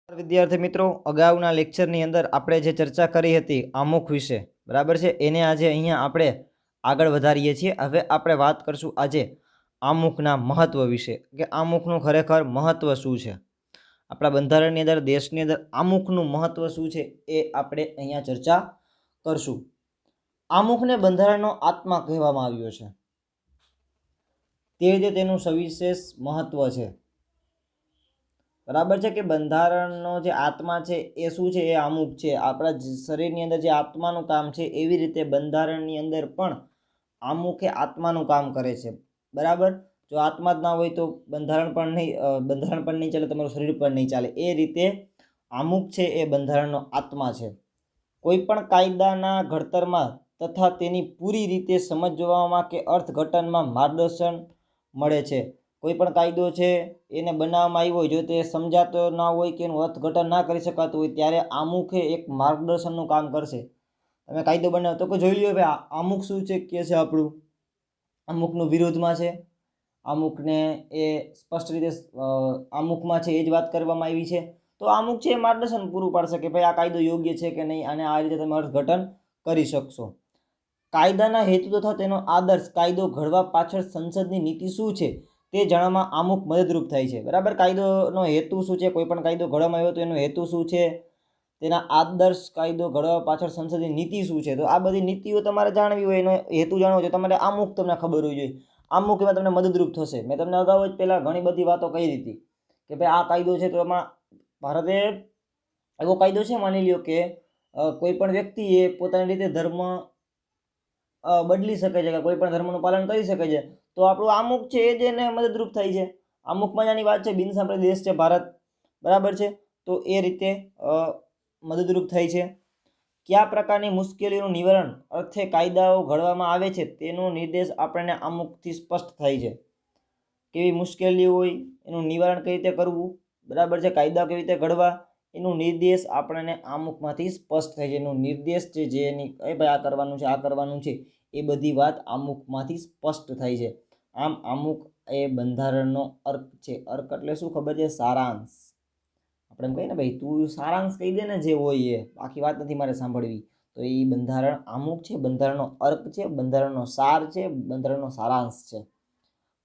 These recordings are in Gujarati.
વિદ્યાર્થી મિત્રો, અગાઉના લેક્ચરની અંદર આપણે જે ચર્ચા કરી હતી આમુખ વિશે, બરાબર છે, એને આજે અહીંયા આપણે આગળ વધારીએ છીએ. હવે આપણે વાત કરશું આજે આમુખના મહત્વ વિશે, કે આમુખનું ખરેખર મહત્વ શું છે. આપણા બંધારણની અંદર, દેશની અંદર આમુખનું મહત્વ શું છે એ આપણે અહીંયા ચર્ચા કરશું. આમુખને બંધારણનો આત્મા કહેવામાં આવ્યો છે, તે રીતે તેનું સવિશેષ મહત્વ છે. બરાબર છે, કે બંધારણનો જે આત્મા છે એ શું છે? એ આમુખ છે. આપણા શરીરની અંદર જે આત્માનું કામ છે, એવી રીતે બંધારણની અંદર પણ આમુખે આત્માનું કામ કરે છે. બરાબર, જો આત્મા જ ના હોય તો બંધારણ પણ નહીં ચાલે, તમારું શરીર પણ નહીં ચાલે. એ રીતે આમુખ છે એ બંધારણનો આત્મા છે. કોઈ પણ કાયદાના ઘડતરમાં તથા તેની પૂરી રીતે સમજવામાં કે અર્થઘટનમાં માર્ગદર્શન મળે છે. કોઈ પણ કાયદો છે એને બનાવવામાં આવ્યો હોય, જો તે સમજાતો ના હોય કે એનું અર્થઘટન ના કરી શકાતું હોય, ત્યારે આમુખે એક માર્ગદર્શનનું કામ કરશે. તમે કાયદો બનાવો તો જોઈ લ્યો ભાઈ આમુખ શું છે કે છે આપણું અમુકનું વિરોધમાં છે. અમુકને એ સ્પષ્ટ રીતે અમુકમાં છે એ જ વાત કરવામાં આવી છે. તો અમુક છે એ માર્ગદર્શન પૂરું પાડશે કે ભાઈ આ કાયદો યોગ્ય છે કે નહીં, અને આ રીતે તમે અર્થઘટન કરી શકશો. કાયદાના હેતુ તથા તેનો આદર્શ, કાયદો ઘડવા પાછળ સંસદની નીતિ શું છે તે જાણવામાં અમુક મદદરૂપ થાય છે. બરાબર, કાયદોનો હેતુ શું છે? કોઈ પણ કાયદો ઘડવામાં આવ્યો તો એનો હેતુ શું છે, તેના આદર્શ, કાયદો ઘડવા પાછળ સંસદની નીતિ શું છે. તો આ બધી નીતિઓ તમારે જાણવી હોય, એનો હેતુ જાણવો જોઈએ, તમારે અમુક તમને ખબર હોવી જોઈએ. અમુક એમાં તમને મદદરૂપ થશે. મેં તમને અગાઉ જ પહેલાં ઘણી બધી વાતો કહી દીધી કે ભાઈ આ કાયદો છે, તો એમાં ભારતે એવો કાયદો છે, માની લ્યો કે કોઈ પણ વ્યક્તિએ પોતાની રીતે ધર્મ બદલી શકે છે, કે કોઈ પણ ધર્મનું પાલન કરી શકે છે, તો આપણું અમુક છે એ જ એને મદદરૂપ થાય છે. અમુક મજાની વાત છે, બિનસાંપ્રદાયિક દેશ છે ભારત, બરાબર છે, તો એ રીતે મદદરૂપ થાય છે. કયા પ્રકારની મુશ્કેલીઓનું નિવારણ અર્થે કાયદાઓ ઘડવામાં આવે છે તેનો નિર્દેશ આપણને અમુકથી સ્પષ્ટ થાય છે. કેવી મુશ્કેલી હોય એનું નિવારણ કઈ રીતે કરવું, બરાબર છે, કાયદા કેવી રીતે ઘડવા, એનું નિર્દેશ આપણને અમુકમાંથી સ્પષ્ટ થાય છે. એનું નિર્દેશ છે જે એની ભાઈ આ કરવાનું છે, આ કરવાનું છે, એ બધી વાત અમુકમાંથી સ્પષ્ટ થાય છે. આમ અમુક એ બંધારણનો અર્ક છે. અર્ક એટલે શું ખબર છે? સારાંશ. આપણે એમ કહીએ ને ભાઈ તું સારાંશ કહી દે ને જે હોય એ, આખી વાત નથી મારે સાંભળવી. તો એ બંધારણ અમુક છે, બંધારણનો અર્ક છે, બંધારણનો સાર છે, બંધારણનો સારાંશ છે.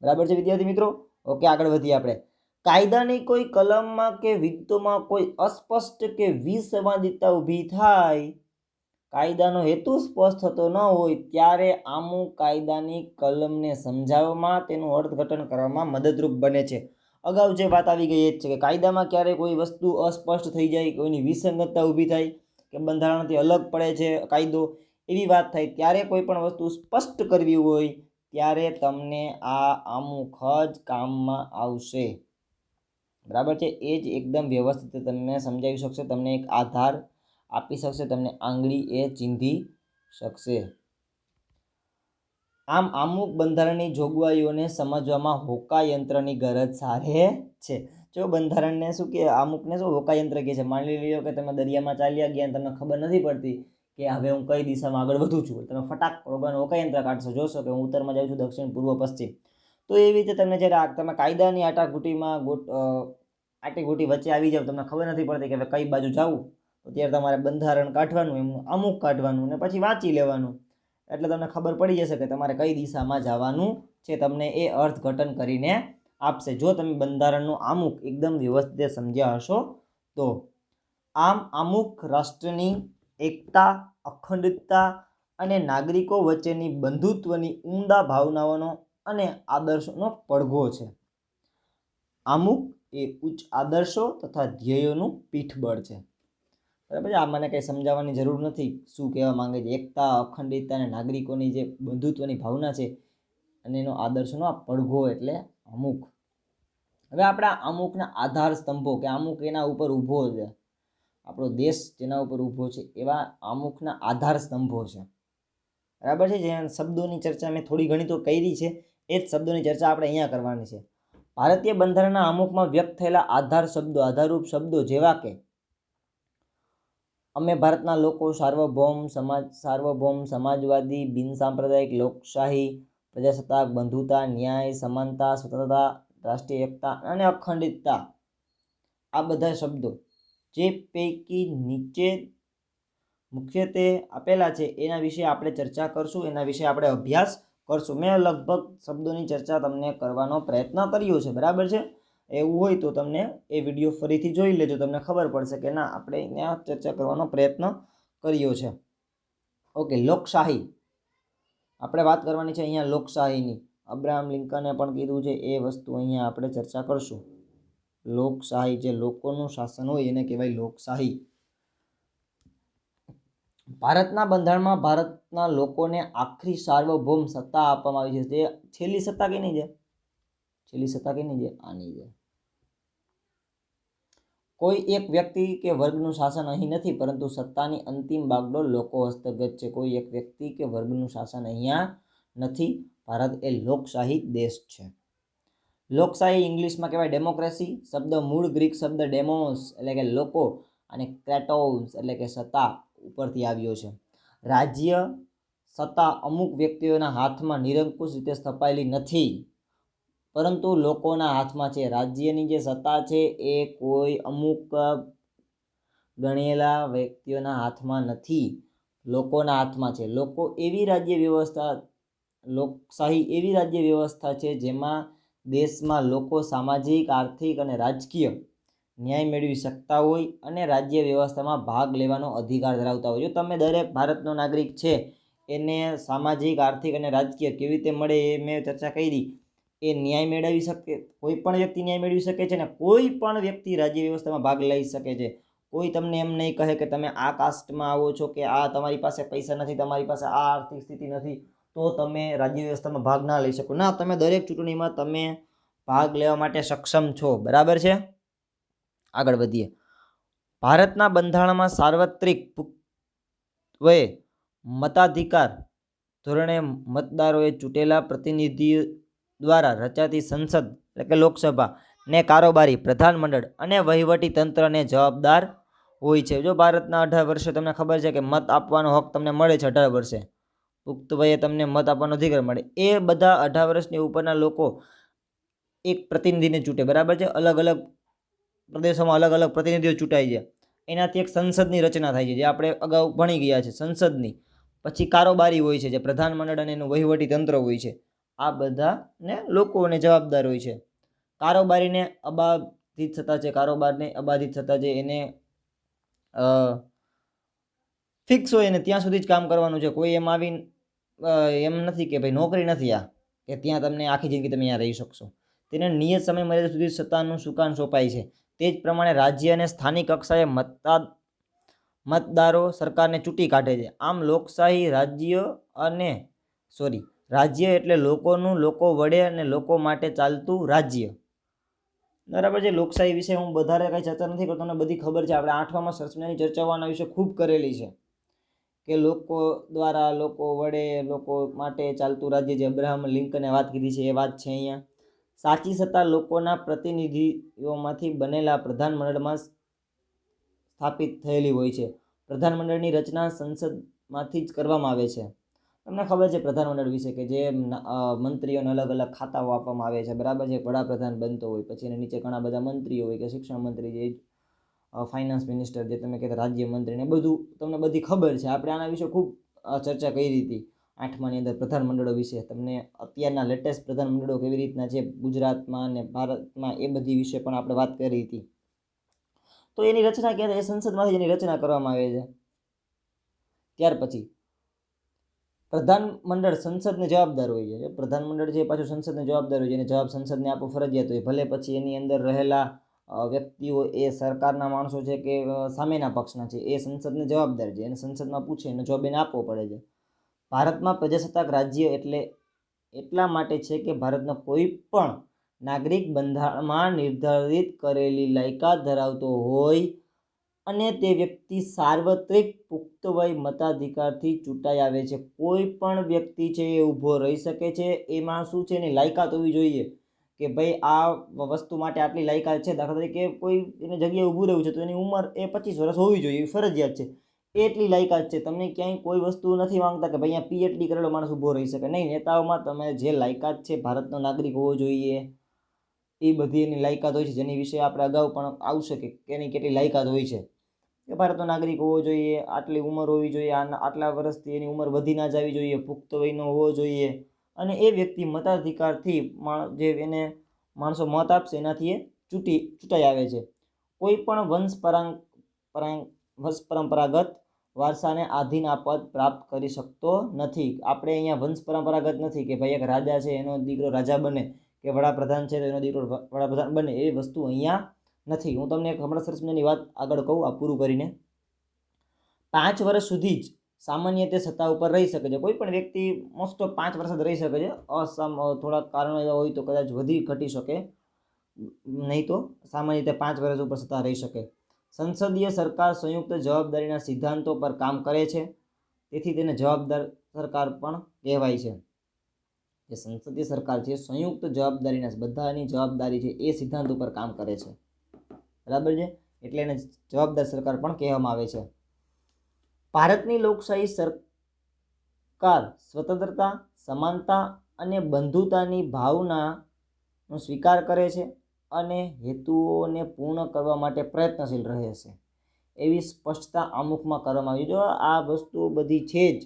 બરાબર છે વિદ્યાર્થી મિત્રો? ઓકે, આગળ વધીએ આપણે. કાયદાની કોઈ કલમમાં કે વિગતોમાં કોઈ અસ્પષ્ટ કે વિસંવાદિતતા ઊભી થાય, કાયદાનો હેતુ સ્પષ્ટ થતો ન હોય, ત્યારે આમુખ કાયદાની કલમને સમજાવવામાં, તેનું અર્થઘટન કરવામાં મદદરૂપ બને છે. અગાઉ જે વાત આવી ગઈ એ જ છે કે કાયદામાં ક્યારે કોઈ વસ્તુ અસ્પષ્ટ થઈ જાય, કોઈની વિસંગતતા ઊભી થાય, કે બંધારણથી અલગ પડે છે કાયદો, એવી વાત થાય, ત્યારે કોઈ પણ વસ્તુ સ્પષ્ટ કરવી હોય ત્યારે તમને આ અમુક જ કામમાં આવશે. બરાબર છે, એ જ એકદમ વ્યવસ્થિત તમને સમજાવી શકશે, તમને એક આધાર આપી શકશે, તમને આંગળી એ ચીંધી શકશે. આમ અમુક બંધારણની જોગવાઈઓને સમજવામાં હોકાયંત્રની ગરજ સારે છે. જો બંધારણને શું કે અમુકને શું હોકાયંત્ર કહે છે. માની લ્યો કે તમે દરિયામાં ચાલ્યા ગયા, તમને ખબર નથી પડતી કે હવે હું કઈ દિશામાં આગળ વધું છું, તમે ફટાક રોગાનું હોકાયંત્ર કાઢશો, જોશો કે હું ઉત્તરમાં જાઉં છું, દક્ષિણ, પૂર્વ, પશ્ચિમ. તો એવી રીતે તમને જ્યારે તમે કાયદાની આટીઘૂટી વચ્ચે આવી જાવ, તમને ખબર નથી પડતી કે હવે કઈ બાજુ જવું, તો ત્યારે તમારે બંધારણ કાઢવાનું, એમનું અમુક કાઢવાનું ને પછી વાંચી લેવાનું, એટલે તમને ખબર પડી જશે કે તમારે કઈ દિશામાં જવાનું છે. તમને એ અર્થઘટન કરીને આપશે, જો તમે બંધારણનું અમુક એકદમ વ્યવસ્થિત સમજ્યા હશો તો. આમ અમુક રાષ્ટ્રની એકતા, અખંડિતતા અને નાગરિકો વચ્ચેની બંધુત્વની ઉમદા ભાવનાઓનો અને આદર્શોનો પડઘો છે. અમુક એ ઉચ્ચ આદર્શો તથા ધ્યેયોનું પીઠબળ છે. બરાબર, આ મને કંઈ સમજાવવાની જરૂર નથી શું કહેવા માંગે છે. એકતા, અખંડિતતા અને નાગરિકોની જે બંધુત્વની ભાવના છે અને એનો આદર્શનો આ પડઘો એટલે અમુક. હવે આપણા અમુકના આધાર સ્તંભો, કે અમુક એના ઉપર ઊભો છે, આપણો દેશ જેના ઉપર ઊભો છે, એવા અમુકના આધાર સ્તંભો છે. બરાબર છે, જે શબ્દોની ચર્ચા મેં થોડી ઘણી તો કરી છે, એ જ શબ્દોની ચર્ચા આપણે અહીંયા કરવાની છે. ભારતીય બંધારણના અમુકમાં વ્યક્ત થયેલા આધાર શબ્દો, આધારરૂપ શબ્દો જેવા કે અમે ભારતના લોકો, સાર્વભૌમ, સમાજવાદી, બિનસાંપ્રદાયિક, લોકશાહી, પ્રજાસત્તાક, બંધુતા, ન્યાય, સમાનતા, સ્વતંત્રતા, રાષ્ટ્રીય એકતા અને અખંડિતતા, આ બધા શબ્દો જે પૈકી નીચે મુખ્યત્વે આપેલા છે એના વિશે આપણે ચર્ચા કરશું, એના વિશે આપણે અભ્યાસ કરશું. મેં લગભગ શબ્દોની ચર્ચા તમને કરવાનો પ્રયત્ન કર્યો છે, બરાબર છે. એવું હોય તો તમને એ વિડીયો ફરીથી જોઈ લેજો, તમને ખબર પડશે કે ના આપણે અહીંયા ચર્ચા કરવાનો પ્રયત્ન કર્યો છે. ઓકે, લોકશાહી આપણે વાત કરવાની છે અહીંયા લોકશાહીની. અબ્રાહમ લિંકને પણ કીધું છે એ વસ્તુ અહીંયા આપણે ચર્ચા કરશું. લોકશાહી, જે લોકોનું શાસન હોય એને કહેવાય લોકશાહી. ભારતના બંધારણમાં ભારતના લોકોને આખરી સાર્વભૌમ સત્તા આપવામાં આવી છે. તે છેલ્લી સત્તા કેની છે? છેલ્લી સત્તા કેની છે? આની છે. કોઈ એક વ્યક્તિ કે વર્ગનું શાસન અહીં નથી, પરંતુ સત્તાની અંતિમ બાગડોર લોકો હસ્તગત છે. કોઈ એક વ્યક્તિ કે વર્ગનું શાસન અહીંયા નથી. ભારત એ લોકશાહી દેશ છે. લોકશાહી ઇંગ્લિશમાં કહેવાય ડેમોક્રેસી. શબ્દ મૂળ ગ્રીક શબ્દ ડેમોસ એટલે કે લોકો અને ક્રેટોસ એટલે કે સત્તા ઉપરથી આવ્યો છે. રાજ્ય સત્તા અમુક વ્યક્તિઓના હાથમાં નિરંકુશ રીતે સ્થપાયેલી નથી, પરંતુ લોકોના હાથમાં છે. રાજ્યની જે સત્તા છે એ કોઈ અમુક ગણેલા વ્યક્તિઓના હાથમાં નથી, લોકોના હાથમાં છે. લોકો એવી રાજ્ય વ્યવસ્થા, લોકશાહી એવી રાજ્ય વ્યવસ્થા છે જેમાં દેશમાં લોકો સામાજિક, આર્થિક અને રાજકીય ન્યાય મેળવી શકતા હોય અને રાજ્ય વ્યવસ્થામાં ભાગ લેવાનો અધિકાર ધરાવતા હોય. જો તમે દરેક ભારતનો નાગરિક છે એને સામાજિક, આર્થિક અને રાજકીય કેવી રીતે મળે એ મેં ચર્ચા કરી. એ ન્યાય મેળવી શકે, કોઈ પણ વ્યક્તિ ન્યાય મેળવી શકે છે ને કોઈ પણ વ્યક્તિ રાજ્ય વ્યવસ્થામાં ભાગ લઈ શકે છે. કોઈ તમને એમ નહીં કહે કે તમે આ કાસ્ટમાં આવો છો કે આ તમારી પાસે પૈસા નથી, તમારી પાસે આ આર્થિક સ્થિતિ નથી, તો તમે રાજ્ય વ્યવસ્થામાં ભાગ ના લઈ શકો. ના, તમે દરેક ચૂંટણીમાં તમે ભાગ લેવા માટે સક્ષમ છો, બરાબર છે. આગળ વધીએ. ભારતના બંધારણમાં સાર્વત્રિક વયે મતાધિકાર ધોરણે મતદારોએ ચૂંટેલા પ્રતિનિધિ દ્વારા રચાતી સંસદ એટલે કે લોકસભા ને કારોબારી પ્રધાનમંડળ અને વહીવટી તંત્રને જવાબદાર હોય છે. જો ભારતના 18 વર્ષે તમને ખબર છે કે મત આપવાનો હક તમને મળે છે, 18 વર્ષે પુખ્ત વયે તમને મત આપવાનો અધિકાર મળે. એ બધા 18 વર્ષની ઉપરના લોકો એક પ્રતિનિધિને ચૂંટે, બરાબર છે. અલગ અલગ પ્રદેશોમાં અલગ અલગ પ્રતિનિધિઓ ચૂંટાય છે. એનાથી એક સંસદની રચના થાય છે, જે આપણે અગાઉ ભણી ગયા છે. સંસદની પછી કારોબારી હોય છે, જે પ્રધાનમંડળ અને એનું વહીવટી તંત્ર હોય છે. આ બધાને લોકોને જવાબદાર હોય છે. કારોબારીને અબાધિત સત્તા છે. કારોબારને અબાધિત સત્તા છે, એને ફિક્સ હોય ને ત્યાં સુધી જ કામ કરવાનું છે. કોઈ એમ આવીને એમ નથી કે ભાઈ નોકરી નથી આ કે ત્યાં તમને આખી જિંદગી તમે અહીંયા રહી શકશો. તેને નિયત સમય મર્યાદા સુધી સત્તાનું સુકાન સોંપાય છે. તે જ પ્રમાણે રાજ્ય અને સ્થાનિક કક્ષાએ મતદારો સરકારને ચૂંટી કાઢે છે. આમ લોકશાહી રાજ્ય એટલે લોકોનું, લોકો વડે અને લોકો માટે ચાલતું રાજ્ય, બરાબર છે. લોકશાહી વિશે હું વધારે કંઈ ચર્ચા નથી કરતો, તમને બધી ખબર છે. આપણે 8મા સંસ્કરણની ચર્ચાઓ આના વિશે ખૂબ કરેલી છે કે લોકો દ્વારા, લોકો વડે, લોકો માટે ચાલતું રાજ્ય, જે અબ્રાહમ લિંકને વાત કીધી છે એ વાત છે અહીંયા. સાચી સત્તા લોકોના પ્રતિનિધિઓમાંથી બનેલા પ્રધાનમંડળમાં સ્થાપિત થયેલી હોય છે. પ્રધાનમંડળની રચના સંસદમાંથી જ કરવામાં આવે છે. તમને ખબર છે પ્રધાનમંડળ વિશે કે જે મંત્રીઓને અલગ અલગ ખાતાઓ આપવામાં આવે છે, બરાબર છે. વડાપ્રધાન બનતો હોય, પછી એના નીચે ઘણા બધા મંત્રીઓ હોય કે શિક્ષણ મંત્રી, જે ફાઇનાન્સ મિનિસ્ટર, જે તમે કહેતા રાજ્યમંત્રી, ને બધું તમને બધી ખબર છે. આપણે આના વિશે ખૂબ ચર્ચા કરી હતી 8માની અંદર પ્રધાનમંડળો વિશે. તમને અત્યારના લેટેસ્ટ પ્રધાનમંડળો કેવી રીતના છે ગુજરાતમાં અને ભારતમાં એ બધી વિશે પણ આપણે વાત કરી હતી. તો એની રચના ક્યારે? એ સંસદમાંથી એની રચના કરવામાં આવે છે. ત્યાર પછી પ્રધાનમંડળ સંસદને જવાબદાર હોય છે. પ્રધાનમંડળ છે પાછું સંસદને જવાબદાર હોય છે, એને જવાબ સંસદને આપવો ફરજિયાત હોય. ભલે પછી એની અંદર રહેલા વ્યક્તિઓ એ સરકારના માણસો છે કે સામેના પક્ષના છે, એ સંસદને જવાબદાર છે. એને સંસદમાં પૂછે એનો જવાબ એને આપવો પડે છે. ભારતમાં પ્રજાસત્તાક રાજ્ય એટલા માટે છે કે ભારતનો કોઈ પણ નાગરિક બંધારણમાં નિર્ધારિત કરેલી લાયકાત ધરાવતો હોય અને તે વ્યક્તિ સાર્વત્રિક પુખ્ત વય મતાધિકારથી ચૂંટાઈ આવે છે. કોઈ પણ વ્યક્તિ છે એ ઊભો રહી શકે છે. એમાં શું છે, એની લાયકાત હોવી જોઈએ કે ભાઈ આ વસ્તુ માટે આટલી લાયકાત છે. દાખલા તરીકે કોઈ એને જગ્યાએ ઊભું રહેવું છે તો એની ઉંમર એ 25 વર્ષ હોવી જોઈએ, એવી ફરજિયાત છે. એટલી લાયકાત છે. તમને ક્યાંય કોઈ વસ્તુ નથી માંગતા કે ભાઈ અહીંયા PhD કરેલો માણસ ઊભો રહી શકે, નહીં. નેતાઓમાં તમે જે લાયકાત છે, ભારતનો નાગરિક હોવો જોઈએ, એ બધી એની લાયકાત હોય છે, જેની વિશે આપણે અગાઉ પણ આવશે કે એની કેટલી લાયકાત હોય છે. કે ભારતનો નાગરિક હોવો જોઈએ, આટલી ઉંમર હોવી જોઈએ, આટલા વર્ષથી એની ઉંમર વધી ના જવી જોઈએ, પુખ્ત વયનો હોવો જોઈએ, અને એ વ્યક્તિ મતાધિકારથી જે એને માણસો મત આપશે એનાથી એ ચૂંટાઈ આવે છે. કોઈ પણ વંશ પરંપરાગત વારસાને આધીન આ પદ પ્રાપ્ત કરી શકતો નથી. આપણે અહીંયા વંશ પરંપરાગત નથી કે ભાઈ એક રાજા છે એનો દીકરો રાજા બને, કે વડાપ્રધાન છે તો એનો દીકરો વડાપ્રધાન બને, એ વસ્તુ અહીંયા નથી. હું તમને એક હમણાં સરસ મજાની વાત આગળ કહું આ પૂરું કરીને. 5 વર્ષ સુધી જ સામાન્ય તે સત્તા ઉપર રહી શકે છે. કોઈ પણ વ્યક્તિ મોસ્ટ ઓફ 5 વર્ષ જ રહી શકે છે. થોડા કારણો એવા હોય તો કદાચ વધી ઘટી શકે, નહીં તો સામાન્ય રીતે 5 વર્ષ ઉપર સત્તા રહી શકે. સંસદીય સરકાર સંયુક્ત જવાબદારીના સિદ્ધાંતો પર કામ કરે છે, તેથી તેને જવાબદાર સરકાર પણ કહેવાય છે. જે સંસદીય સરકાર છે સંયુક્ત જવાબદારીના બધાની જવાબદારી છે એ સિદ્ધાંત ઉપર કામ કરે છે, બરાબર છે, એટલે એને જવાબદાર સરકાર પણ કહેવામાં આવે છે. ભારતની લોકશાહી સરકાર સ્વતંત્રતા, સમાનતા અને બંધુતાની ભાવનાનો સ્વીકાર કરે છે અને હેતુઓને પૂર્ણ કરવા માટે પ્રયત્નશીલ રહે છે, એવી સ્પષ્ટતા આમુખમાં કરવામાં આવી. જો આ વસ્તુ બધી છે જ,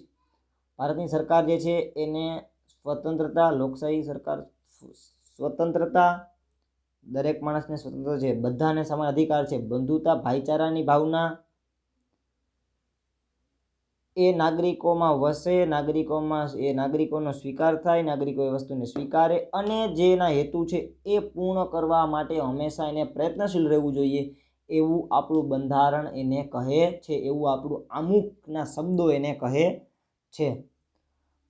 ભારતની સરકાર જે છે એને સ્વતંત્રતા, લોકશાહી સરકાર સ્વતંત્રતા, દરેક માણસને સ્વતંત્ર છે, બધાને સમાન અધિકાર છે, બંધુતા, ભાઈચારાની ભાવના એ નાગરિકોમાં વસે, નાગરિકોનો સ્વીકાર થાય, નાગરિકો એ વસ્તુને સ્વીકારે અને જેના હેતુ છે એ પૂર્ણ કરવા માટે હંમેશા એને પ્રયત્નશીલ રહેવું જોઈએ, એવું આપણું બંધારણ એને કહે છે, એવું આપણું આમુખના શબ્દો એને કહે છે.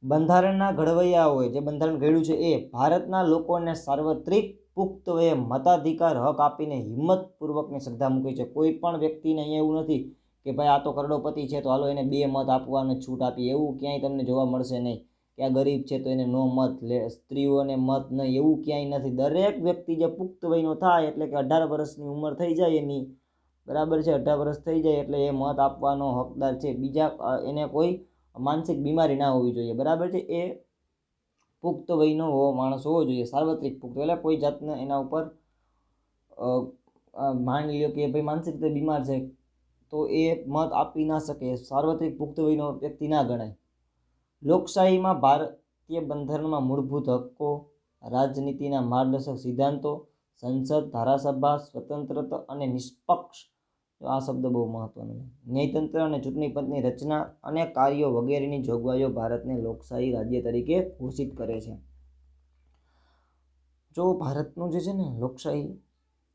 બંધારણના ઘડવૈયાઓએ જે બંધારણ ઘડ્યું છે એ ભારતના લોકોને સાર્વત્રિક પુખ્ત વયે મતાધિકાર હક આપીને હિંમતપૂર્વકની શ્રદ્ધા મૂકી છે. કોઈ પણ વ્યક્તિને અહીંયા એવું નથી કે ભાઈ આ તો કરોડોપતિ છે તો હાલો એને 2 મત આપવાનો છૂટ આપી, એવું ક્યાંય તમને જોવા મળશે નહીં. કે આ ગરીબ છે તો એને નો મત લે, સ્ત્રીઓને મત નહીં, એવું ક્યાંય નથી. દરેક વ્યક્તિ જે પુખ્ત વયનો થાય એટલે કે 18 વર્ષની ઉંમર થઈ જાય એની, બરાબર છે, 18 વર્ષ થઈ જાય એટલે એ મત આપવાનો હકદાર છે. બીજા એને કોઈ માનસિક બીમારી ના હોવી જોઈએ, બરાબર છે, એ પુખ્ત વયનો માણસ હોવો જોઈએ, સાર્વત્રિક પુખ્ત, એટલે કોઈ જાતને એના ઉપર માની લ્યો કે ભાઈ માનસિક રીતે બીમાર છે તો એ મત આપી ના શકે, સાર્વત્રિક પુખ્ત વયનો વ્યક્તિ ના ગણાય. લોકશાહીમાં ભારતીય બંધારણમાં મૂળભૂત હક્કો, રાજનીતિના માર્ગદર્શક સિદ્ધાંતો, સંસદ, ધારાસભા, સ્વતંત્રતા અને નિષ્પક્ષ, આ શબ્દ બહુ મહત્વનો છે, ન્યાયતંત્ર અને ચૂંટણી પંચની રચના અને કાર્યો વગેરેની જોગવાઈઓ ભારતને લોકશાહી રાજ્ય તરીકે ઘોષિત કરે છે. જો ભારતનું જે છે ને લોકશાહી,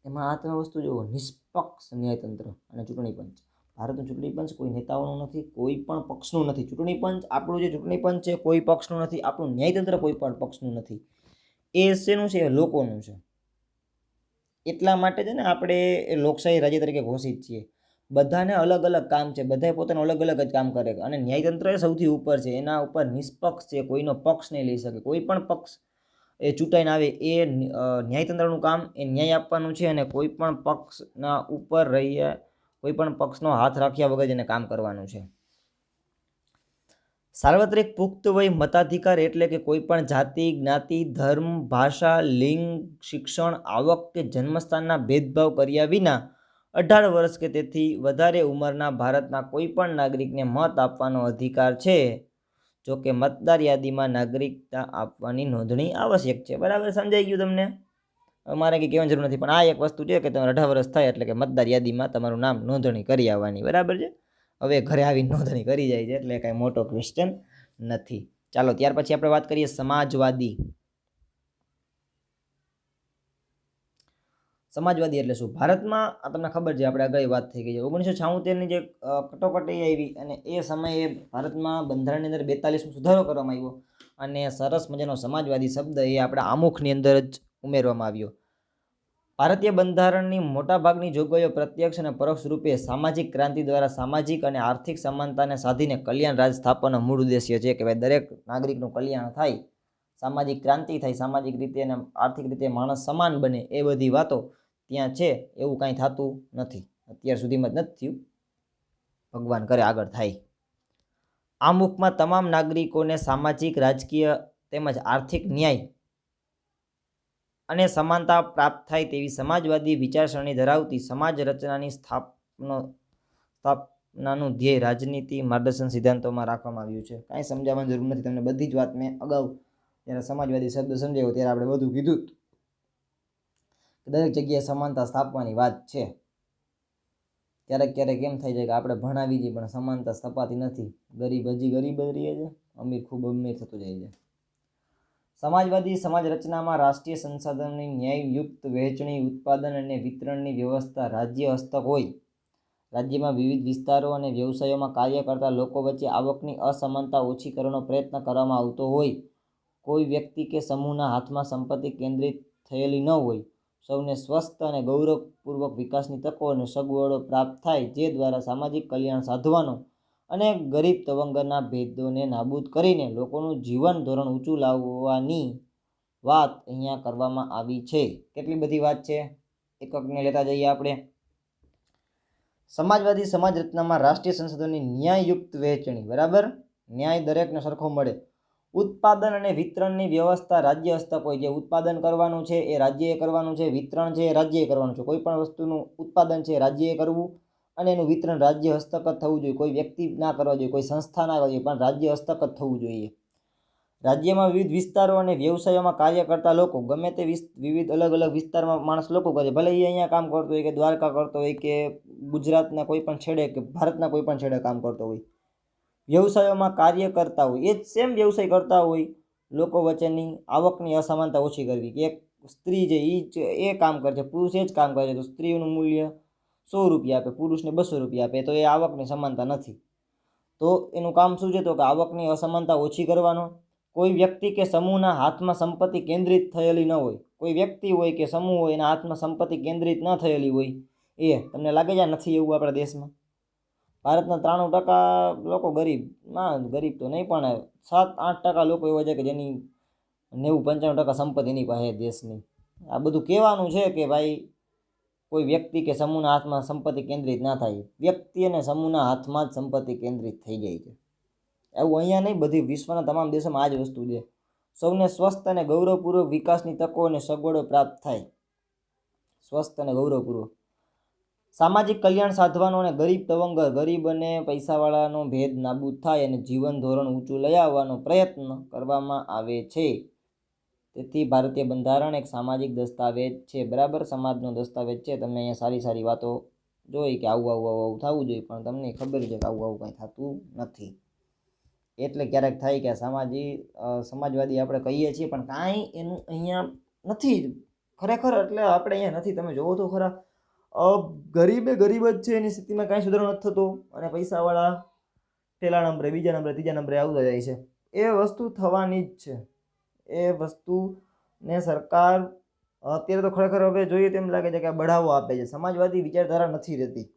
એમાં આ તમે વસ્તુ જુઓ, નિષ્પક્ષ ન્યાયતંત્ર અને ચૂંટણી પંચ. ભારતનું ચૂંટણી પંચ કોઈ નેતાઓનું નથી, કોઈ પણ પક્ષનું નથી. ચૂંટણી પંચ આપણું જે ચૂંટણી પંચ છે કોઈ પક્ષનું નથી, આપણું ન્યાયતંત્ર કોઈ પણ પક્ષનું નથી. એ શેનું છે? લોકોનું છે. એટલા માટે છે ને આપણે લોકશાહી રાજ્ય તરીકે ઘોષિત છીએ. બધાને અલગ અલગ કામ છે, બધા પોતાનું અલગ અલગ જ કામ કરે, અને ન્યાયતંત્ર એ સૌથી ઉપર છે, એના ઉપર નિષ્પક્ષ છે, કોઈનો પક્ષ નહીં લઈ શકે. કોઈ પણ પક્ષ એ ચૂંટાઈને આવે એ ન્યાયતંત્રનું કામ એ ન્યાય આપવાનું છે, અને કોઈ પણ પક્ષના ઉપર રહીએ, કોઈ પણ પક્ષનો હાથ રાખ્યા વગર એને કામ કરવાનું છે. સાર્વત્રિક પુખ્ત વય મતાધિકાર એટલે કે કોઈ પણ જાતિ, જ્ઞાતિ, ધર્મ, ભાષા, લિંગ, શિક્ષણ, આવક કે જન્મસ્થાનના ભેદભાવ કર્યા વિના 18 વર્ષ કે તેથી વધારે ઉંમરના ભારતના કોઈ પણ નાગરિકને મત આપવાનો અધિકાર છે. જો કે મતદાર યાદીમાં નાગરિકતા આપવાની નોંધણી આવશ્યક છે. બરાબર, સમજાઈ ગયું તમને? મારે કંઈ કહેવાની જરૂર નથી, પણ આ એક વસ્તુ છે કે તમારે 18 વર્ષ થાય એટલે કે મતદાર યાદીમાં તમારું નામ નોંધણી કરી આવવાની, બરાબર છે. હવે ઘરે આવીને નોંધણી કરી જાય છે એટલે કાંઈ મોટો ક્વેશ્ચન નથી. ચાલો, ત્યાર પછી આપણે વાત કરીએ સમાજવાદી. સમાજવાદી એટલે શું? ભારતમાં આ તમને ખબર છે, આપણે આગળ વાત થઈ ગઈ છે, 1976ની જે કટોકટી આવી અને એ સમયે ભારતમાં બંધારણની અંદર 42મો સુધારો કરવામાં આવ્યો અને સરસ મજાનો સમાજવાદી શબ્દ એ આપણા આમુખની અંદર જ ઉમેરવામાં આવ્યો. ભારતીય બંધારણની મોટાભાગની જોગવાઈઓ પ્રત્યક્ષ અને પરોક્ષ રૂપે સામાજિક ક્રાંતિ દ્વારા સામાજિક અને આર્થિક સમાનતાને સાધીને કલ્યાણ રાજ સ્થાપનનો મૂળ ઉદ્દેશ્ય છે કે ભાઈ દરેક નાગરિકનું કલ્યાણ થાય, સામાજિક ક્રાંતિ થાય, સામાજિક રીતે અને આર્થિક રીતે માણસ સમાન બને, એ બધી વાતો ત્યાં છે. એવું કાંઈ થતું નથી, અત્યાર સુધીમાં જ નથી થયું, ભગવાન કરે આગળ થાય. આમુખમાં તમામ નાગરિકોને સામાજિક, રાજકીય તેમજ આર્થિક ન્યાય અને સમાનતા પ્રાપ્ત થાય તેવી સમાજવાદી વિચારસરણી ધરાવતી સમાજ રચનાની સ્થાપનાનું ધ્યેય રાજનીતિ માર્ગદર્શન સિદ્ધાંતોમાં રાખવામાં આવ્યું છે. કાંઈ સમજાવવાની જરૂર નથી, તમને બધી જ વાત મેં અગાઉ જ્યારે સમાજવાદી શબ્દ સમજાવ્યો ત્યારે આપણે બધું કીધું. દરેક જગ્યાએ સમાનતા સ્થાપવાની વાત છે. ક્યારેક એમ થાય છે કે આપણે ભણાવી છીએ પણ સમાનતા સ્થપાતી નથી. ગરીબ હજી ગરીબ જ રહે છે, અમીર ખૂબ અમીર થતું જાય છે. સમાજવાદી સમાજ રચનામાં રાષ્ટ્રીય સંસાધનોની ન્યાયયુક્ત વહેંચણી, ઉત્પાદન અને વિતરણની વ્યવસ્થા રાજ્ય હસ્તક હોય. રાજ્યમાં વિવિધ વિસ્તારો અને વ્યવસાયોમાં કાર્ય કરતા લોકો વચ્ચે આવકની અસમાનતા ઓછી કરવાનો પ્રયત્ન કરવામાં આવતો હોય. કોઈ વ્યક્તિ કે સમૂહના હાથમાં સંપત્તિ કેન્દ્રિત થયેલી ન હોય. સૌને સ્વસ્થ અને ગૌરવપૂર્વક વિકાસની તકો અને સગવડો પ્રાપ્ત થાય, જે દ્વારા સામાજિક કલ્યાણ સાધવાનો અને ગરીબ તવંગરના ભેદોને નાબૂદ કરીને લોકોનું જીવન ધોરણ ઊંચું લાવવાની વાત અહીંયા કરવામાં આવી છે. કેટલી બધી વાત છે, એકકને લેતા જઈએ આપણે. સમાજવાદી સમાજ રચનામાં રાષ્ટ્રીય સંસાધનોની ન્યાયયુક્ત વહેંચણી, બરાબર, ન્યાય દરેકને સરખો મળે. ઉત્પાદન અને વિતરણની વ્યવસ્થા રાજ્ય હસ્તક હોય. જે ઉત્પાદન કરવાનું છે એ રાજ્યએ કરવાનું છે, વિતરણ છે એ રાજ્યએ કરવાનું છે. કોઈ પણ વસ્તુનું ઉત્પાદન છે રાજ્યએ કરવું અને એનું વિતરણ રાજ્ય હસ્તક જ થવું જોઈએ. કોઈ વ્યક્તિ ના કરવા જોઈએ, કોઈ સંસ્થા ના કરવી જોઈએ, પણ રાજ્ય હસ્તક જ થવું જોઈએ. રાજ્યમાં વિવિધ વિસ્તારો અને વ્યવસાયોમાં કાર્ય કરતા લોકો, ગમે તે વિવિધ અલગ અલગ વિસ્તારમાં માણસ લોકો કરે, ભલે એ અહીંયા કામ કરતો હોય કે દ્વારકા કરતો હોય કે ગુજરાતના કોઈ પણ છેડે કે ભારતના કોઈ પણ છેડે કામ કરતો હોય, વ્યવસાયોમાં કાર્ય કરતા હોય, એ જ સેમ વ્યવસાય કરતા હોય. લોકો વચ્ચેની આવકની અસમાનતા ઓછી કરવી, કે એક સ્ત્રી છે એ કામ કરે છે, પુરુષ એ જ કામ કરે છે, તો સ્ત્રીનું મૂલ્ય 100 રૂપિયા આપે, પુરુષને 200 રૂપિયા આપે, તો એ આવકની સમાનતા નથી. તો એનું કામ શું છે? તો કે આવકની અસમાનતા ઓછી કરવાનો. કોઈ વ્યક્તિ કે સમૂહના હાથમાં સંપત્તિ કેન્દ્રિત થયેલી ન હોય. કોઈ વ્યક્તિ હોય કે સમૂહ હોય, એના હાથમાં સંપત્તિ કેન્દ્રિત ન થયેલી હોય. એ તમને લાગે છે નથી એવું આપણા દેશમાં? ભારતના 93% લોકો ગરીબ તો નહીં, પણ 7-8% લોકો એવા છે કે જેની 90-95% સંપત્તિ એની પાસે દેશની. આ બધું કહેવાનું છે કે ભાઈ કોઈ વ્યક્તિ કે સમૂહના હાથમાં સંપત્તિ કેન્દ્રિત ના થાય. વ્યક્તિ અને સમૂહના હાથમાં જ સંપત્તિ કેન્દ્રિત થઈ જાય છે. એવું અહીંયા નહીં, બધી વિશ્વના તમામ દેશોમાં આ જ વસ્તુ છે. સૌને સ્વસ્થ અને ગૌરવપૂર્વક વિકાસની તકો અને સગવડો પ્રાપ્ત થાય. સ્વસ્થ અને ગૌરવપૂર્વક સામાજિક કલ્યાણ સાધવાનો અને ગરીબ તવંગર, ગરીબ અને પૈસાવાળાનો ભેદ નાબૂદ થાય અને જીવન ધોરણ ઊંચું લઈ આવવાનો પ્રયત્ન કરવામાં આવે છે. તેથી ભારતીય બંધારણ એક સામાજિક દસ્તાવેજ છે, બરાબર, સમાજનો દસ્તાવેજ છે. તમે અહીંયા સારી વાતો જોઈ કે આવું થવું જોઈએ, પણ તમને ખબર છે કે આવું કંઈ થતું નથી. એટલે ક્યારેક થાય કે સમાજવાદી આપણે કહીએ છીએ પણ કાંઈ એનું અહીંયા નથી ખરેખર. એટલે આપણે અહીંયા નથી. તમે જોવો તો ખરા, ગરીબ જ છે, એની સ્થિતિમાં કાંઈ સુધારો નથી થતો, અને પૈસાવાળા પહેલા નંબરે, બીજા નંબરે, ત્રીજા નંબરે આવતા જાય છે. એ વસ્તુ થવાની જ છે. એ વસ્તુને સરકાર અત્યારે તો ખરેખર હવે જોઈએ તેમ લાગે છે કે બઢાવો આપે છે. સમાજવાદી વિચારધારા નથી રહેતી.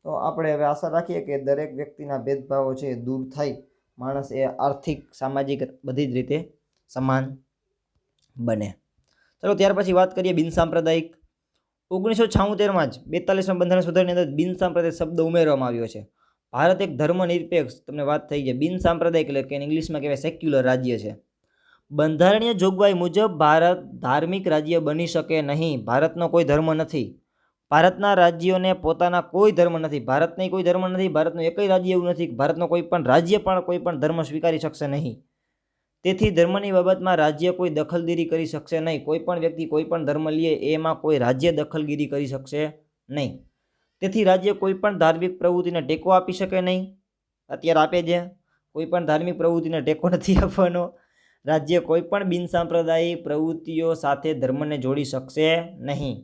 તો આપણે હવે આશા રાખીએ કે દરેક વ્યક્તિના ભેદભાવો છે દૂર થાય, માણસ એ આર્થિક, સામાજિક બધી જ રીતે સમાન બને. ચલો ત્યાર પછી વાત કરીએ બિનસાંપ્રદાયિક. 1976માં જ 42માં બંધારણ સુધારાની અંદર બિનસાંપ્રદાયિક શબ્દ ઉમેરવામાં આવ્યો છે. ભારત એક ધર્મનિરપેક્ષ, તમને વાત થઈ છે, બિનસાંપ્રદાયિક એટલે કે ઇંગ્લિશમાં કહેવાય સેક્યુલર રાજ્ય છે. બંધારણીય જોગવાઈ મુજબ ભારત ધાર્મિક રાજ્ય બની શકે નહીં. ભારતનો કોઈ ધર્મ નથી. ભારતના રાજ્યોને પોતાના કોઈ ધર્મ નથી. ભારતને કોઈ ધર્મ નથી. ભારતનું એકય રાજ્ય એવું નથી. ભારતનો કોઈ પણ રાજ્ય પણ કોઈ પણ ધર્મ સ્વીકારી શકશે નહીં. તેથી ધર્મની બાબતમાં રાજ્ય કોઈ દખલગીરી કરી શકશે નહીં. કોઈ પણ વ્યક્તિ કોઈ પણ ધર્મ લે એમાં કોઈ રાજ્ય દખલગીરી કરી શકશે નહીં. તેથી રાજ્ય કોઈ પણ ધાર્મિક પ્રવૃત્તિને ટેકો આપી શકે નહીં. અત્યારે આપે છે. કોઈ પણ ધાર્મિક પ્રવૃત્તિને ટેકો નથી આપવાનો. રાજ્ય કોઈ પણ બિનસાંપ્રદાયિક પ્રવૃત્તિઓ સાથે ધર્મને જોડી શકશે નહીં.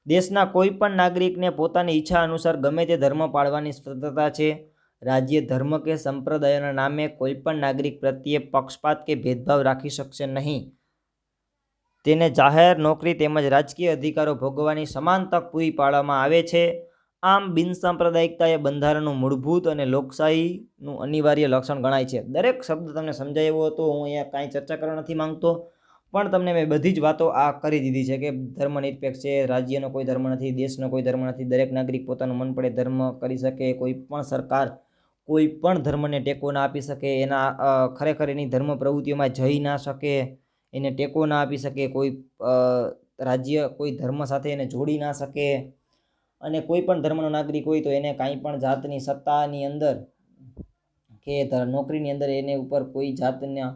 દેશના કોઈ પણ નાગરિકને પોતાની ઈચ્છા અનુસાર ગમે તે ધર્મ પાળવાની સ્વતંત્રતા છે. રાજ્ય ધર્મ કે સંપ્રદાયના નામે કોઈ પણ નાગરિક પ્રત્યે પક્ષપાત કે ભેદભાવ રાખી શકશે નહીં. તેને જાહેર નોકરી તેમજ રાજકીય અધિકારો ભોગવવાની સમાન તક પૂરી પાડવામાં આવે છે. આમ બિનસાંપ્રદાયિકતા એ બંધારણનું મૂળભૂત અને લોકશાહીનું અનિવાર્ય લક્ષણ ગણાય છે. દરેક શબ્દ તમને સમજાયો હતો. હું અહીંયા કાંઈ ચર્ચા કરવા નથી માંગતો, પણ તમને મેં બધી જ વાતો આ કરી દીધી છે કે ધર્મનિરપેક્ષ છે, રાજ્યનો કોઈ ધર્મ નથી, દેશનો કોઈ ધર્મ નથી, દરેક નાગરિક પોતાનું મન પડે ધર્મ કરી શકે, કોઈ પણ સરકાર કોઈ પણ ધર્મને ટેકો ના આપી શકે, એના ખરેખર એની ધર્મ પ્રવૃત્તિઓમાં જઈ ના શકે, એને ટેકો ના આપી શકે, કોઈ રાજ્ય કોઈ ધર્મ સાથે એને જોડી ના શકે, અને કોઈ પણ ધર્મનો નાગરિક હોય તો એને કાંઈ પણ જાતની સત્તાની અંદર કે નોકરીની અંદર એને ઉપર કોઈ જાતના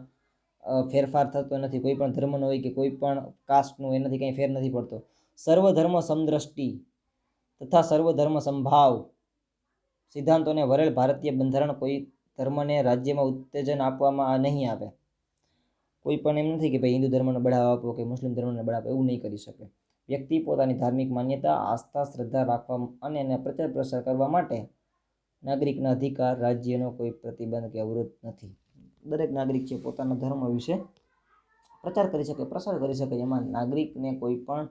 ફેરફાર થતો નથી. કોઈ પણ ધર્મનો હોય કે કોઈ પણ કાસ્ટનો એનાથી કંઈ ફેર નથી પડતો. સર્વધર્મ સમદ્રષ્ટિ તથા સર્વધર્મ સંભાવ સિદ્ધાંતોને વરેલ ભારતીય બંધારણ કોઈ ધર્મને રાજ્યમાં ઉત્તેજન આપવામાં નહીં આવે. કોઈ પણ એમ નથી કે ભાઈ હિન્દુ ધર્મને બઢાવો આપો કે મુસ્લિમ ધર્મને બઢાવો, એવું નહીં કરી શકે. વ્યક્તિ પોતાની ધાર્મિક માન્યતા, આસ્થા, શ્રદ્ધા રાખવા અને એને પ્રચાર પ્રસાર કરવા માટે નાગરિકના અધિકાર, રાજ્યનો કોઈ પ્રતિબંધ કે અવરોધ નથી. દરેક નાગરિક છે પોતાના ધર્મ વિશે પ્રચાર કરી શકે, પ્રસાર કરી શકે. એમાં નાગરિકને કોઈ પણ